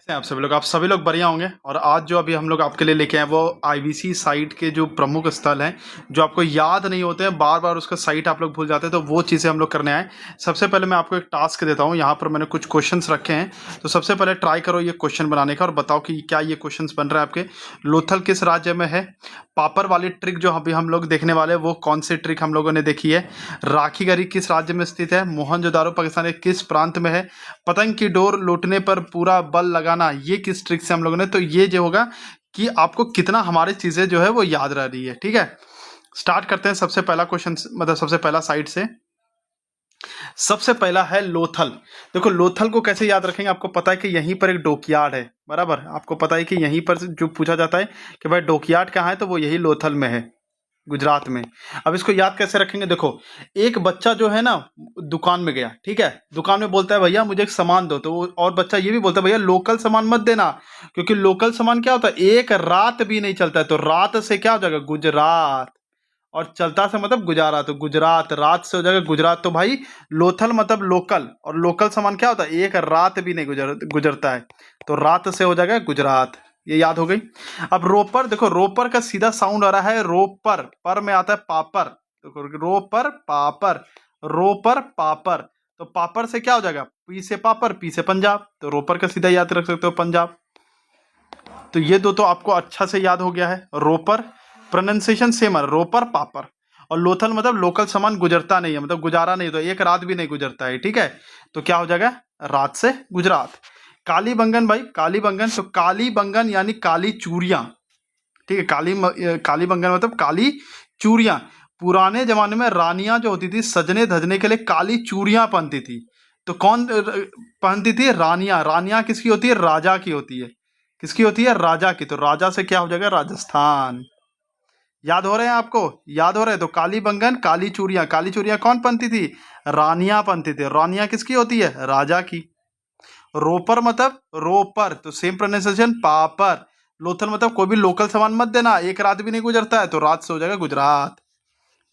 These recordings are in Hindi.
कैसे हैं आप सभी लोग बढ़िया होंगे। और आज जो अभी हम लोग आपके लिए लेके आए वो आईवीसी साइट के जो प्रमुख स्थल हैं जो आपको याद नहीं होते हैं, बार बार उसका साइट आप लोग भूल जाते हैं, तो वो चीज़ें हम लोग करने आए। सबसे पहले मैं आपको एक टास्क देता हूँ, यहाँ पर मैंने कुछ क्वेश्चंस रखे हैं। तो सबसे पहले ट्राई करो ये क्वेश्चन बनाने का और बताओ कि क्या ये क्वेश्चंस बन रहा है आपके। लोथल किस राज्य में है? पापर वाली ट्रिक जो अभी हम लोग देखने वाले हैं वो कौन सी ट्रिक हम लोगों ने देखी है? राखीगढ़ी किस राज्य में स्थित है? मोहनजोदारो पाकिस्तान के किस प्रांत में है? पतंग की डोर लूटने पर पूरा बल लगाना, ये किस ट्रिक से हम लोगों ने, तो ये जो होगा कि आपको कितना हमारी चीजें जो है वो याद रह रही है। ठीक है, स्टार्ट करते हैं सबसे पहला क्वेश्चन, मतलब सबसे पहला साइड से। सबसे पहला है लोथल। देखो लोथल को कैसे याद रखेंगे, आपको पता है कि यहीं पर एक डॉकयार्ड है, बराबर। आपको पता है कि यहीं पर जो पूछा जाता है कि भाई डॉकयार्ड कहाँ है, तो वो यही लोथल में है, गुजरात में। अब इसको याद कैसे रखेंगे, देखो एक बच्चा जो है ना दुकान में गया, ठीक है, दुकान में बोलता है भैया मुझे एक सामान दो, तो और बच्चा ये भी बोलता है भैया लोकल सामान मत देना, क्योंकि लोकल सामान क्या होता है, एक रात भी नहीं चलता है, तो रात से क्या हो जाएगा, गुजरात। और चलता से मतलब गुजारा, तो गुजरात, रात से हो जाएगा गुजरात। तो भाई लोथल मतलब लोकल, और लोकल सामान क्या होता है, एक रात भी नहीं गुजरता है, तो रात से हो जाएगा गुजरात। ये याद हो गई। अब रोपर, देखो रोपर का सीधा साउंड आ रहा है रोपर, पर में आता है पापर, देखो रोपर पापर, रोपर पापर, तो पापर से क्या हो जाएगा, पी से पापर, पी से पंजाब, तो रोपर का सीधा याद रख सकते हो पंजाब। तो ये दो तो आपको अच्छा से याद हो गया है। रोपर प्रोनाउंसिएशन सेम है, रोपर पापर। और लोथल मतलब लोकल सामान गुजरता नहीं है, मतलब गुजारा नहीं, तो एक रात भी नहीं गुजरता है, ठीक है। तो क्या हो जाएगा, रात से गुजरात। काली बंगन, भाई काली बंगन, तो काली बंगन यानी काली चूड़ियां, ठीक है। काली बंगन मतलब काली चूड़ियां। पुराने जमाने में रानियां जो होती थी सजने धजने के लिए काली चूड़ियां पहनती थी। तो कौन पहनती थी, रानियां। रानियां किसकी होती है, राजा की होती है। किसकी होती है, राजा की। तो राजा से क्या हो जाएगा, राजस्थान। याद हो रहे हैं आपको, याद हो रहे हैं। तो काली बंगन काली चूड़ियां, काली चूड़ियां कौन पहनती थी, रानियां पहनती थी। रानियां किसकी होती है, राजा की। रोपर मतलब रोपर, तो सेम प्रोनाउंसिएशन पापर। लोथल मतलब कोई भी लोकल सामान मत देना, एक रात भी नहीं गुजरता है, तो रात से हो जाएगा गुजरात।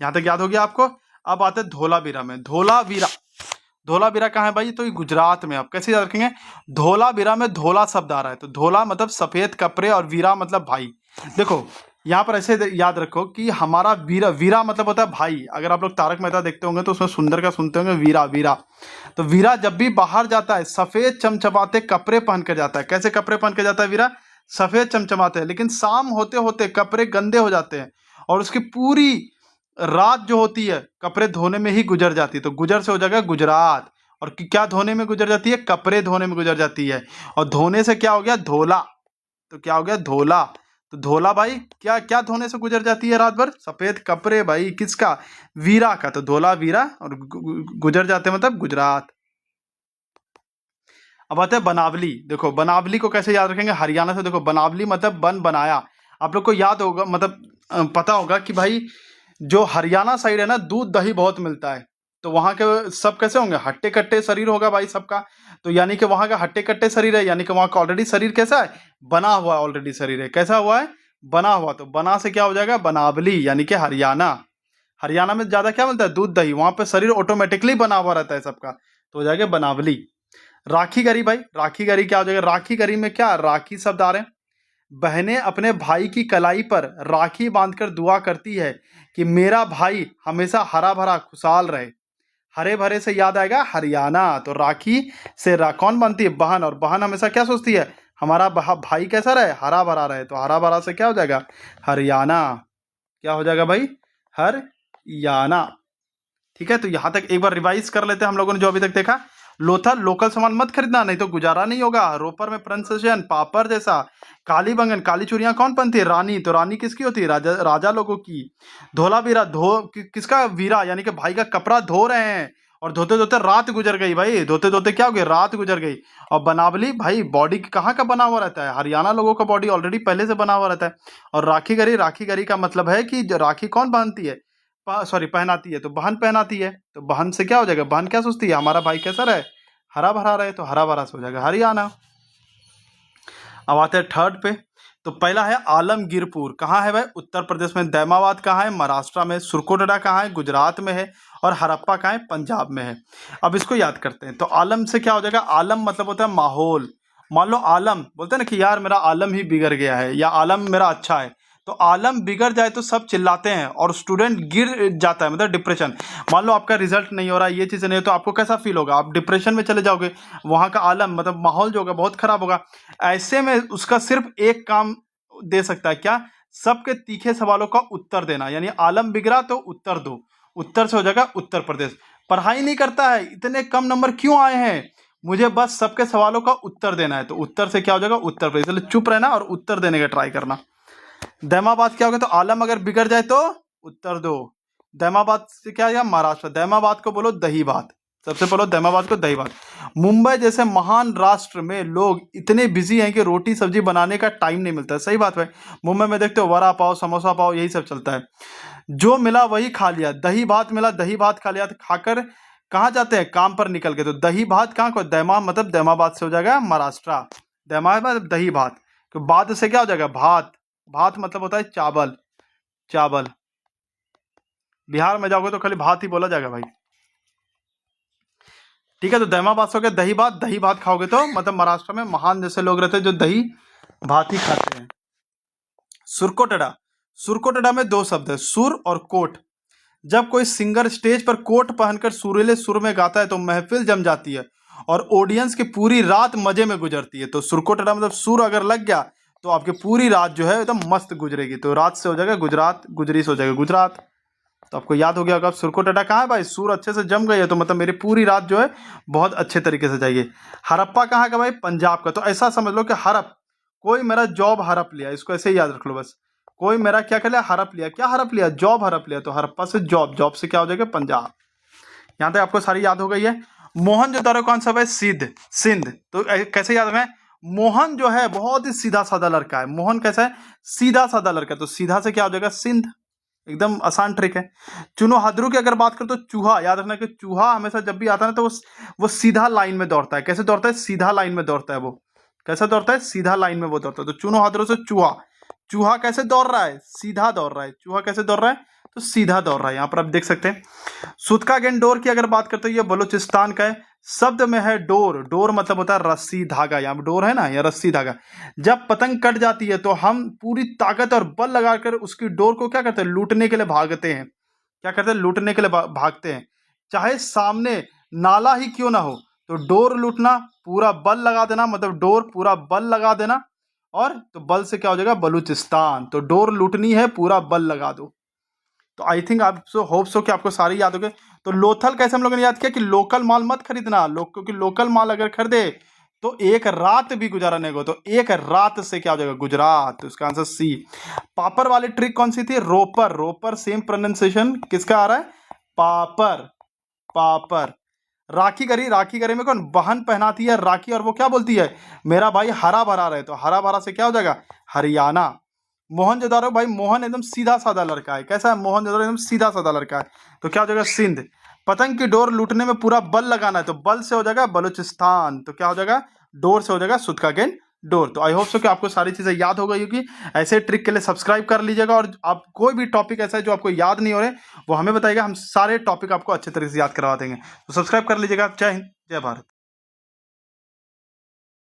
यहां तक याद हो गया आपको। अब आते हैं धोलावीरा में। धोलावीरा, धोलावीरा कहाँ है भाई, तो ये गुजरात में। आप कैसे याद रखेंगे, धोलावीरा में धोला शब्द आ रहा है, तो धोला मतलब सफेद कपड़े और वीरा मतलब भाई। देखो यहाँ पर ऐसे याद रखो कि हमारा वीरा, वीरा मतलब होता है भाई। अगर आप लोग तारक मेहता देखते होंगे तो उसमें सुंदर का सुनते होंगे वीरा, वीरा। तो वीरा जब भी बाहर जाता है सफेद चमचमाते कपड़े पहन कर जाता है। कैसे कपड़े पहन कर जाता है वीरा, सफेद चमचमाते हैं, लेकिन शाम होते होते कपड़े गंदे हो जाते हैं और उसकी पूरी रात जो होती है कपड़े धोने में ही गुजर जाती है। तो गुजर से हो जाएगा गुजरात। और क्या धोने में गुजर जाती है, कपड़े धोने में गुजर जाती है। और धोने से क्या हो गया, धोला। तो क्या हो गया, धोला। तो धोला भाई क्या क्या धोने से गुजर जाती है रात भर, सफेद कपड़े भाई, किसका, वीरा का। तो धोला वीरा, और गुजर जाते हैं मतलब गुजरात। अब आते हैं बनावली। देखो बनावली को कैसे याद रखेंगे, हरियाणा से। देखो बनावली मतलब बन बनाया। आप लोग को याद होगा, मतलब पता होगा कि भाई जो हरियाणा साइड है ना, दूध दही बहुत मिलता है। तो वहाँ के सब कैसे होंगे, हट्टे कट्टे शरीर होगा भाई सबका। तो यानी कि वहाँ का हट्टे कट्टे शरीर है, यानी कि वहाँ का ऑलरेडी शरीर कैसा है, बना हुआ ऑलरेडी शरीर है। कैसा हुआ है, बना हुआ। तो बना से क्या हो जाएगा, बनावली, यानी कि हरियाणा। हरियाणा में ज्यादा क्या मिलता है, दूध दही। वहां पे शरीर ऑटोमेटिकली बना हुआ रहता है सबका, तो हो जाएगा बनावली। राखी गरी, भाई राखी गरी क्या हो जाएगा, राखी गरी में क्या, राखी शब्द आ रहे हैं। बहनें अपने भाई की कलाई पर राखी बांधकर दुआ करती है कि मेरा भाई हमेशा हरा भरा खुशहाल रहे। हरे भरे से याद आएगा हरियाणा। तो राखी से कौन बनती है, बहन। और बहन हमेशा क्या सोचती है, हमारा भाई कैसा रहे, हरा भरा रहे। तो हरा भरा से क्या हो जाएगा, हरियाणा। क्या हो जाएगा भाई, हरियाणा। ठीक है, तो यहां तक एक बार रिवाइज कर लेते हैं हम लोगों ने जो अभी तक देखा। लोथल लोकल सामान मत खरीदना, नहीं तो गुजारा नहीं होगा। रोपर में प्रोनाउंसिएशन पापर जैसा। काली बंगन काली चूड़ियां कौन पहनती है, रानी। तो रानी किसकी होती है, राजा, राजा लोगों की। धोलावीरा, किसका वीरा, यानी कि भाई का कपड़ा धो रहे हैं, और धोते धोते रात गुजर गई भाई, धोते धोते क्या हो गई, रात गुजर गई। और बनावली भाई बॉडी कहाँ का बना हुआ रहता है, हरियाणा लोगों का बॉडी ऑलरेडी पहले से बना हुआ रहता है। और राखी गरी, राखी गरी का मतलब है कि राखी कौन बांधती है, सॉरी पहनाती है, तो बहन पहनाती है। तो बहन से क्या हो जाएगा, बहन क्या सोचती है, हमारा भाई कैसा रहे, हरा भरा रहे। तो हरा भरा से हो जाएगा हरियाणा। अब आते हैं थर्ड पे। तो पहला है आलमगीरपुर, कहाँ है भाई, उत्तर प्रदेश में। दैमाबाद कहाँ है, महाराष्ट्र में। सुरकोटड़ा कहाँ है, गुजरात में है। और हड़प्पा कहाँ है, पंजाब में है। अब इसको याद करते हैं। तो आलम से क्या हो जाएगा, आलम मतलब होता है माहौल। मान लो आलम बोलते हैं ना कि यार मेरा आलम ही बिगड़ गया है या आलम मेरा अच्छा है, तो आलम बिगड़ जाए तो सब चिल्लाते हैं और स्टूडेंट गिर जाता है, मतलब डिप्रेशन। मान लो आपका रिजल्ट नहीं हो रहा, ये चीज़ें नहीं हो, तो आपको कैसा फील होगा, आप डिप्रेशन में चले जाओगे, वहाँ का आलम मतलब माहौल जो होगा बहुत खराब होगा। ऐसे में उसका सिर्फ एक काम दे सकता है, क्या, सबके तीखे सवालों का उत्तर देना, यानी आलम बिगड़ा तो उत्तर दो, उत्तर से हो जाएगा उत्तर प्रदेश। पढ़ाई नहीं करता है, इतने कम नंबर क्यों आए हैं, मुझे बस सबके सवालों का उत्तर देना है, तो उत्तर से क्या हो जाएगा उत्तर प्रदेश, इसलिए चुप रहना और उत्तर देने का ट्राई करना। दैमाबाद क्या होगा, तो आलम अगर बिगड़ जाए तो उत्तर दो। दैमाबाद से क्या आएगा महाराष्ट्र, दैमाबाद को बोलो दही भात, सबसे पहले दैमाबाद को दही भात। मुंबई जैसे महान राष्ट्र में लोग इतने बिजी हैं कि रोटी सब्जी बनाने का टाइम नहीं मिलता है। सही बात है, मुंबई में देखते हो वड़ा पाव समोसा पाव यही सब चलता है, जो मिला वही खा लिया, दही भात मिला दही भात खा लिया, तो खाकर कहाँ जाते हैं, काम पर निकल के, तो दही भात कहाँ को, दैमा मतलब दैमाबाद से हो जाएगा महाराष्ट्र, दैमाबाद दही भात, तो बाद से क्या हो जाएगा भात, भात मतलब होता है चावल, चावल। बिहार में जाओगे तो खाली भात ही बोला जाएगा भाई, ठीक है। तो दैमाबाद से हो गया दही भात, दही भात खाओगे तो मतलब महाराष्ट्र में महान जैसे लोग रहते हैं जो दही भात ही खाते हैं। सुरकोटड़ा, सुरकोटड़ा में दो शब्द है, सुर और कोट। जब कोई सिंगर स्टेज पर कोट पहनकर सुरीले सुर में गाता है तो महफिल जम जाती है और ऑडियंस की पूरी रात मजे में गुजरती है। तो सुरकोटड़ा मतलब सुर अगर लग गया तो आपकी पूरी रात जो है एकदम मस्त गुजरेगी, तो रात से हो जाएगा गुजरात, गुजरी से हो जाएगा गुजरात। तो आपको याद हो गया होगा सुरकोटड़ा कहाँ है भाई, सुर अच्छे से जम गई है तो मतलब मेरी पूरी रात जो है बहुत अच्छे तरीके से जाएगी। हड़प्पा कहाँ का भाई, पंजाब का। तो ऐसा समझ लो कि हड़प, कोई मेरा जॉब हड़प लिया, इसको ऐसे ही याद रख लो बस, कोई मेरा क्या कर लिया हड़प लिया, क्या हड़प लिया, जॉब हड़प लिया, तो हड़प्पा से जॉब, जॉब से क्या हो जाएगा पंजाब। यहाँ तक आपको सारी याद हो गई है। मोहनजोदारो कौन सा है, सिंध, सिंध। तो कैसे याद है, मोहन जो है बहुत ही सीधा साधा लड़का है, मोहन कैसा है, सीधा साधा लड़का, तो सीधा से क्या हो जाएगा सिंध, एकदम आसान ट्रिक है। चुनो हादरू की अगर बात करें तो चूहा, याद रखना कि चूहा हमेशा जब भी आता है ना तो वो सीधा लाइन में दौड़ता है, कैसे दौड़ता है, सीधा लाइन में दौड़ता है, वो कैसे दौड़ता है, सीधा लाइन में वो दौड़ता है। तो चुनो हादरू से चूहा, चूहा कैसे दौड़ रहा है, सीधा दौड़ रहा है, चूहा कैसे दौड़ रहा है, तो सीधा दौड़ रहा है, यहाँ पर आप देख सकते हैं। सुतका गेंद डोर की अगर बात करते हैं, ये बलूचिस्तान का है, शब्द में है डोर, डोर मतलब होता है रस्सी धागा, यहाँ पर डोर है ना, या रस्सी धागा। जब पतंग कट जाती है तो हम पूरी ताकत और बल लगाकर उसकी डोर को क्या करते हैं, लूटने के लिए भागते हैं, क्या करते हैं, लूटने के लिए भागते हैं, चाहे सामने नाला ही क्यों ना हो। तो डोर लूटना, पूरा बल लगा देना, मतलब डोर पूरा बल लगा देना, और तो बल से क्या हो जाएगा बलूचिस्तान, तो डोर लूटनी है पूरा बल लगा दो। तो आई थिंक आप होप सो कि आपको सारी याद हो गए। तो लोथल कैसे हम लोगों ने याद किया कि लोकल माल मत खरीदना, क्योंकि लोकल माल अगर खरीदे तो एक रात भी गुजारा नहीं होगा, तो एक रात से क्या हो जाएगा गुजरात, तो इसका आंसर सी। पापर वाली ट्रिक कौन सी थी, रोपर, रोपर सेम प्रोनाउंसिएशन किसका आ रहा है, पापर, पापर। राखी गरी, राखी गरी में कौन बहन पहनाती है राखी, और वो क्या बोलती है, मेरा भाई हरा भरा रहे, तो हरा भरा से क्या हो जाएगा हरियाणा। मोहनजोदारो भाई, मोहन एकदम सीधा साधा लड़का है, कैसा है मोहनजोदारो, एकदम सीधा साधा लड़का है, तो क्या हो जाएगा सिंध। पतंग की डोर लूटने में पूरा बल लगाना है, तो बल से हो जाएगा बलूचिस्तान, तो क्या हो जाएगा डोर से हो जाएगा सुतका गेंद डोर। तो आई होप सो कि आपको सारी चीजें याद हो गई होगी। ऐसे ट्रिक के लिए सब्सक्राइब कर लीजिएगा, और आप कोई भी टॉपिक ऐसा है जो आपको याद नहीं हो रहे वो हमें बताइएगा, हम सारे टॉपिक आपको अच्छे तरीके से याद करवा देंगे। तो सब्सक्राइब कर लीजिएगा। जय हिंद, जय भारत।